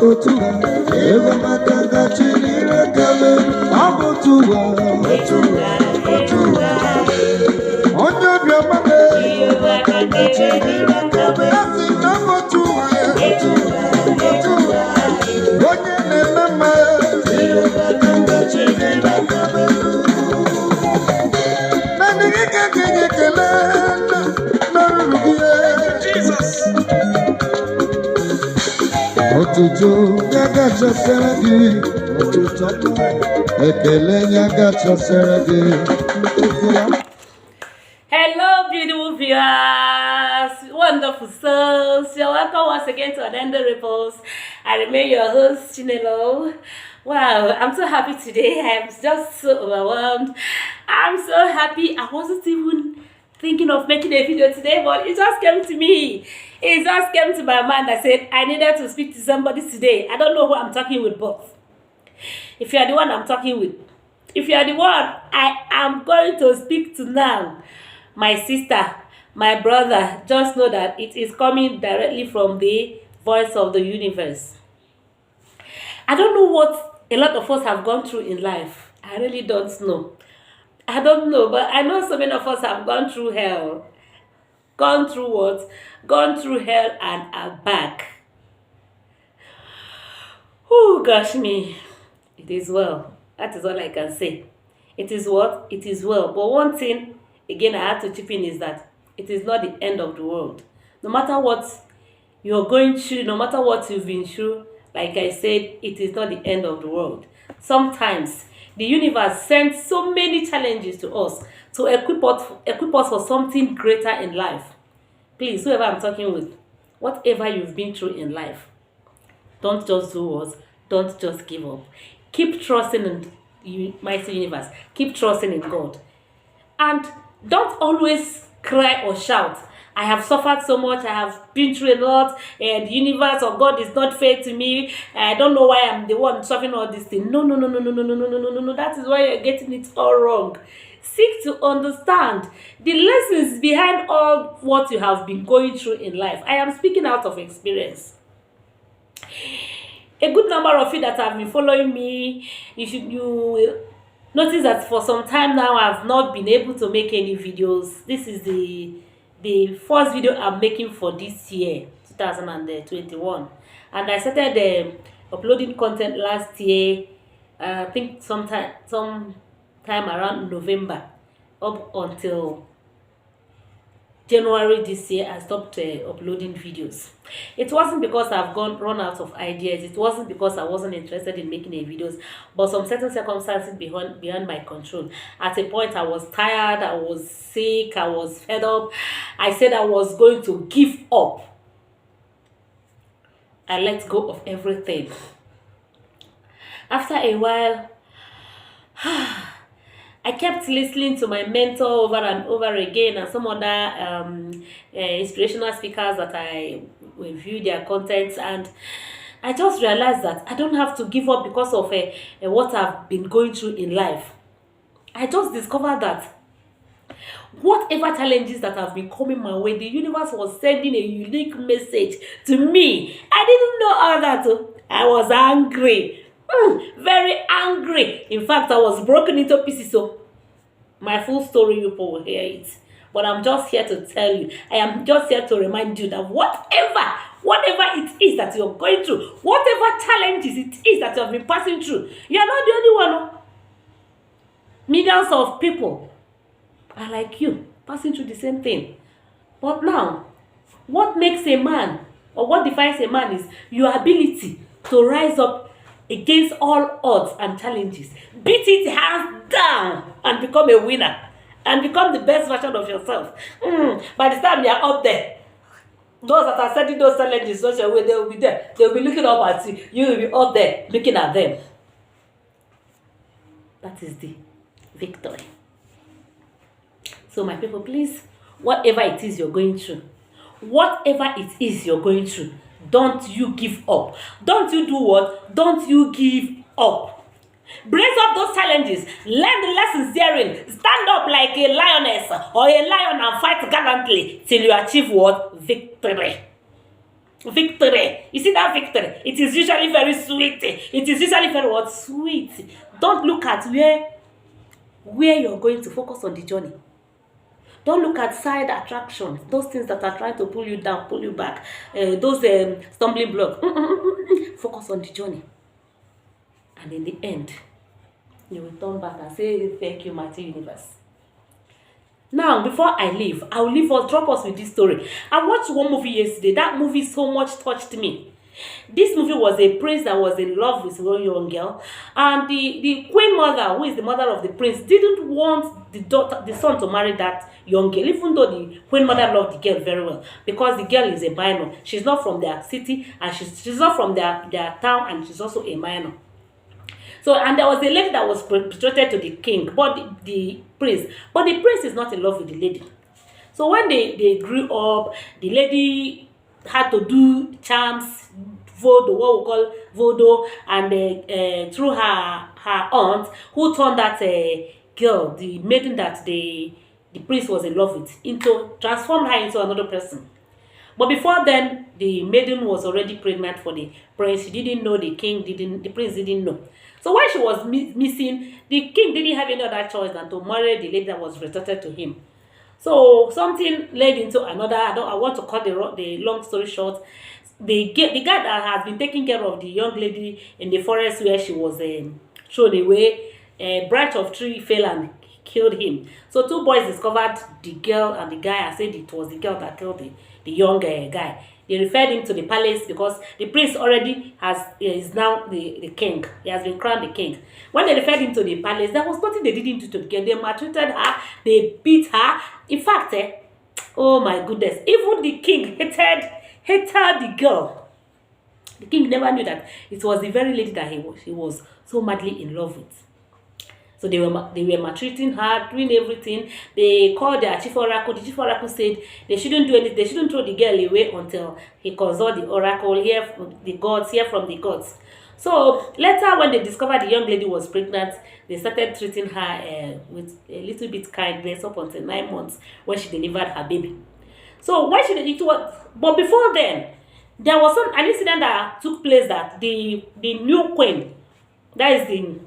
Otua, Eva Matanga Chilira Kame, Abotua, Otua, Onya Biamame, Eva Matanga Chilira Kame, Abotua, Onya Nemama, Eva Matanga Chilira Kame, Nanigika Kelena, Jesus. Otutu nyagacha seragi, otutu ekele nyagacha seragi. Hello, beautiful viewers, wonderful souls. You're welcome once again to Ananda Ripples. I remain your host, Chinelo. Wow, I'm so happy today. I'm just so overwhelmed. I'm so happy. I wasn't even thinking of making a video today, but it just came to me. It just came to my mind. I said I needed to speak to somebody today. I don't know who I'm talking with, but if you are the one I'm talking with, if you are the one I am going to speak to now, my sister, my brother, just know that it is coming directly from the voice of the universe. I don't know what a lot of us have gone through in life. I really don't know. I don't know, but I know so many of us have gone through hell. Gone through what? Gone through hell and are back. Oh, gosh me. It is well. That is all I can say. It is what? It is well. But one thing, again, I have to chip in is that it is not the end of the world. No matter what you're going through, no matter what you've been through, like I said, it is not the end of the world. Sometimes the universe sends so many challenges to us to equip us for something greater in life. Please, whoever I'm talking with, whatever you've been through in life, don't just do what? Don't just give up. Keep trusting in the mighty universe. Keep trusting in God. And don't always cry or shout. I have suffered so much. I have been through a lot. And the universe or God is not fair to me. I don't know why I'm the one suffering all this thing. No. That is why you're getting it all wrong. Seek to understand the lessons behind all what you have been going through in life. I am speaking out of experience. A good number of you that have been following me, you will notice that for some time now I've not been able to make any videos. This is the first video I'm making for this year, 2021, and I started uploading content last year. I think sometime around November up until January this year. I stopped uploading videos. It wasn't because I've run out of ideas. It wasn't because I wasn't interested in making any videos, but some certain circumstances beyond my control. At a point, I was tired, I was sick, I was fed up. I said I was going to give up. I let go of everything. After a while, I kept listening to my mentor over and over again, and some other inspirational speakers that I review their contents, and I just realized that I don't have to give up because of what I've been going through in life. I just discovered that whatever challenges that have been coming my way, the universe was sending a unique message to me. I didn't know all that. I was angry. Very angry. In fact, I was broken into pieces. So my full story, you people will hear it. But I'm just here to tell you. I am just here to remind you that whatever it is that you're going through, whatever challenges it is that you have been passing through, you're not the only one. Millions of people are like you, passing through the same thing. But now, what makes a man, or what defines a man, is your ability to rise up against all odds and challenges. Beat it hands down and become a winner. And become the best version of yourself. By the time you are up there, those that are setting those challenges such a way, they will be there. They will be looking up at you. You will be up there looking at them. That is the victory. So my people, please, whatever it is you're going through, don't you give up. Don't you do what? Don't you give up. Brace up those challenges. Learn the lessons therein. Stand up like a lioness or a lion and fight gallantly till you achieve what? Victory. Victory. You see that victory? It is usually very sweet. It is usually very what? Sweet. Don't look at where you're going to. Focus on the journey. Don't look at side attractions, those things that are trying to pull you down, pull you back, those stumbling blocks. Focus on the journey. And in the end, you will turn back and say, thank you, mighty universe. Now, before I leave, I will leave us, drop us with this story. I watched one movie yesterday. That movie so much touched me. This movie was a prince that was in love with one young girl, and the queen mother, who is the mother of the prince, didn't want the son to marry that young girl, even though the queen mother loved the girl very well, because the girl is a minor. She's not from their city, and she's not from their town, and she's also a minor. So, and there was a lady that was betrothed to the king, but the prince is not in love with the lady. So when they grew up, the lady had to do charms, voodoo, what we call voodoo, and through her aunt, who turned that girl, the maiden that the prince was in love with, transformed her into another person. But before then, the maiden was already pregnant for the prince. She didn't know, the prince didn't know. So when she was missing, the king didn't have any other choice than to marry the lady that was betrothed to him. So something led into another. I want to cut the long story short. The guy that has been taking care of the young lady in the forest where she was thrown away, a branch of tree fell and killed him. So two boys discovered the girl and the guy and said it was the girl that killed the young guy. They referred him to the palace because the prince already is now the king. He has been crowned the king. When they referred him to the palace, there was nothing they didn't do to the girl. They maltreated her, they beat her. In fact, oh my goodness, even the king hated the girl. The king never knew that it was the very lady that he was so madly in love with. So they were maltreating her, doing everything. They called their chief oracle. The chief oracle said they shouldn't do anything. They shouldn't throw the girl away until he consult the oracle, hear from the gods. So later, when they discovered the young lady was pregnant, they started treating her with a little bit kindness up until 9 months when she delivered her baby. So but before then, there was an incident that took place that the new queen, that is the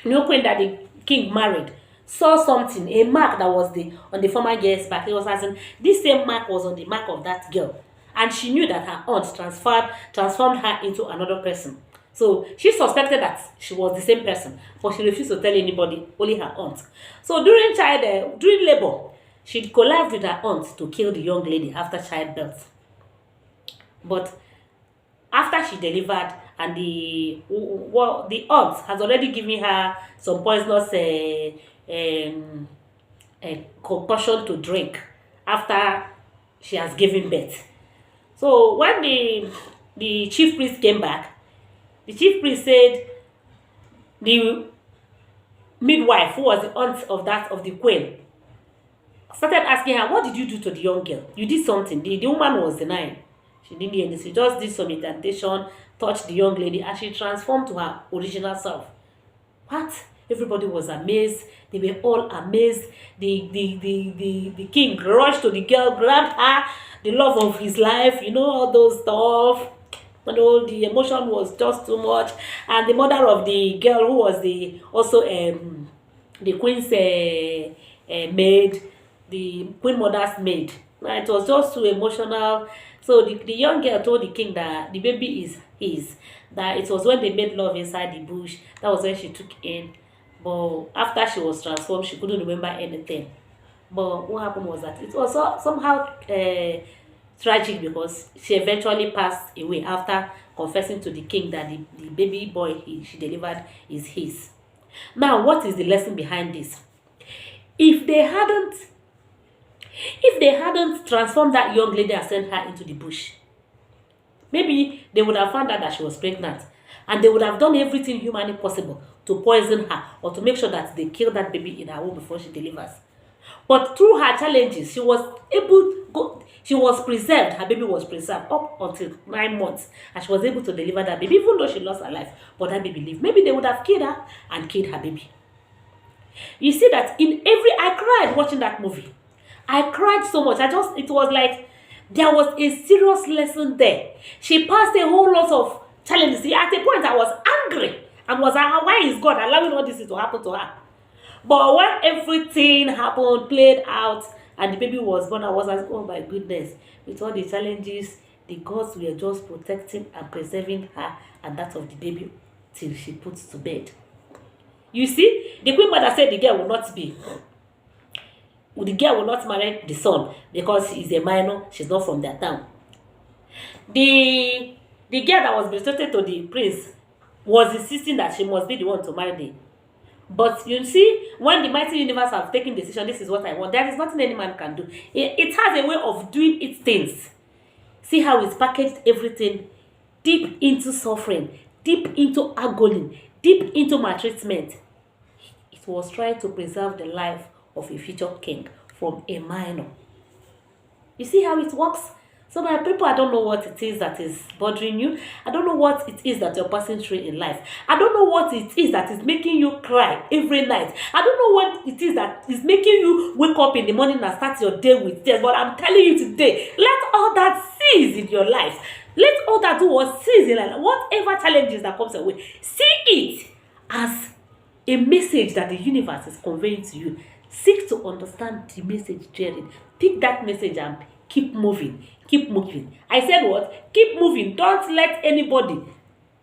new queen that the king married, saw something, a mark that was on the former girl's back. It was as in this same mark was on the mark of that girl, and she knew that her aunt transformed her into another person. So she suspected that she was the same person, but she refused to tell anybody, only her aunt. So during labor, she collabed with her aunt to kill the young lady after childbirth. But after she delivered, and the aunt has already given her some poisonous concoction to drink after she has given birth. So when the chief priest came back, the chief priest said the midwife, who was the aunt of the queen, started asking her, what did you do to the young girl? You did something. The woman was denying. She didn't do anything. She just did some incantation, touched the young lady, and she transformed to her original self. What? Everybody was amazed. They were all amazed. The king rushed to the girl, grabbed her, the love of his life, all those stuff. The emotion was just too much. And the mother of the girl, who was also the queen's maid, the queen mother's maid. It was just too emotional. So the young girl told the king that the baby is his. That it was when they made love inside the bush. That was when she took in. But after she was transformed, she couldn't remember anything. But what happened was that it was somehow tragic, because she eventually passed away after confessing to the king that the baby boy she delivered is his. Now, what is the lesson behind this? If they hadn't transformed that young lady and sent her into the bush, maybe they would have found out that she was pregnant, and they would have done everything humanly possible to poison her or to make sure that they kill that baby in her womb before she delivers. But through her challenges, she was preserved. Her baby was preserved up until 9 months, and she was able to deliver that baby, even though she lost her life. But that baby lived. Maybe they would have killed her and killed her baby. You see that I cried watching that movie. I cried so much. It was like There was a serious lesson there. She passed a whole lot of challenges. See, at a point, I was angry and was like, why is God allowing all this to happen to her? But when everything happened, played out, and the baby was born, I was like, oh my goodness, with all the challenges, the gods were just protecting and preserving her and that of the baby till she put to bed. You see, the queen mother said the girl will not marry the son because he's a minor, she's not from their town. The girl that was betrothed to the prince was insisting that she must be the one to marry the. But you see, when the mighty universe have taken decision, this is what I want, there is nothing any man can do. It has a way of doing its things. See how it's packaged everything deep into suffering, deep into agony, deep into maltreatment. It was trying to preserve the life of a future king from a minor. You see how it works? So my people, I don't know what it is that is bothering you. I don't know what it is that you're passing through in life. I don't know what it is that is making you cry every night. I don't know what it is that is making you wake up in the morning and start your day with tears. But I'm telling you today, let all that cease in your life. Let all that do was cease in life. Whatever challenges that comes away, see it as a message that the universe is conveying to you. Seek to understand the message therein. Pick that message and keep moving. Keep moving. I said what? Keep moving. Don't let anybody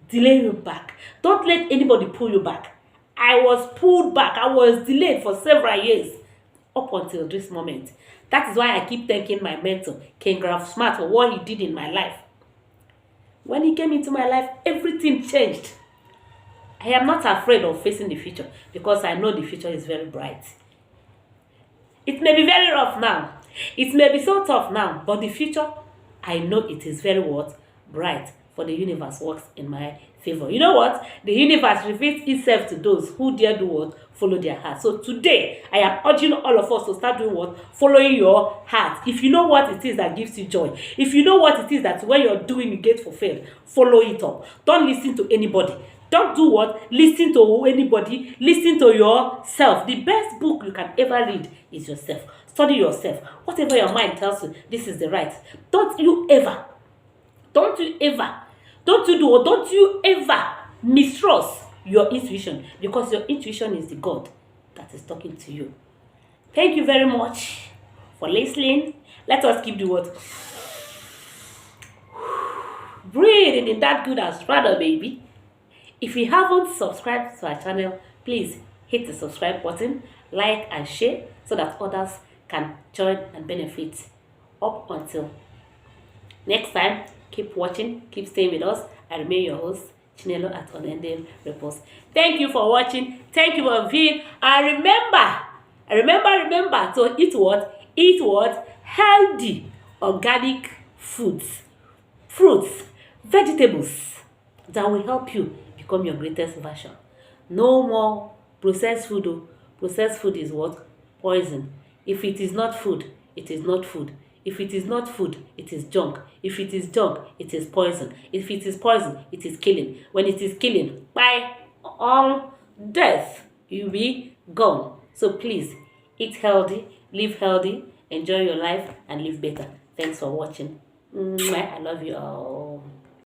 delay you back. Don't let anybody pull you back. I was pulled back. I was delayed for several years up until this moment. That is why I keep thanking my mentor, King Ralph Smart, for what he did in my life. When he came into my life, everything changed. I am not afraid of facing the future because I know the future is very bright. It may be very rough now. It may be so tough now, but the future, I know it is very what? Bright, for the universe works in my favor. You know what? The universe reveals itself to those who dare do what? Follow their heart. So today, I am urging all of us to start doing what? Following your heart. If you know what it is that gives you joy, if you know what it is that when you're doing you get fulfilled, follow it up. Don't listen to anybody. Don't do what? Listen to anybody. Listen to yourself. The best book you can ever read is yourself. Study yourself. Whatever your mind tells you, this is the right. Don't you ever mistrust your intuition, because your intuition is the God that is talking to you. Thank you very much for listening. Let us keep the word. Breathing in that good Australia, baby. If you haven't subscribed to our channel, please hit the subscribe button, like and share so that others can join and benefit. Up until next time, keep watching, keep staying with us. I remain your host, Chinelo at Unending Repose. Thank you for watching. Thank you for viewing. And remember to eat what? Eat what? Healthy, organic foods, fruits, vegetables that will help you become your greatest version. No more processed food. Oh. Processed food is what? Poison. If it is not food, it is not food. If it is not food, it is junk. If it is junk, it is poison. If it is poison, it is killing. When it is killing, by all death, you'll be gone. So please, eat healthy, live healthy, enjoy your life, and live better. Thanks for watching. I love you all.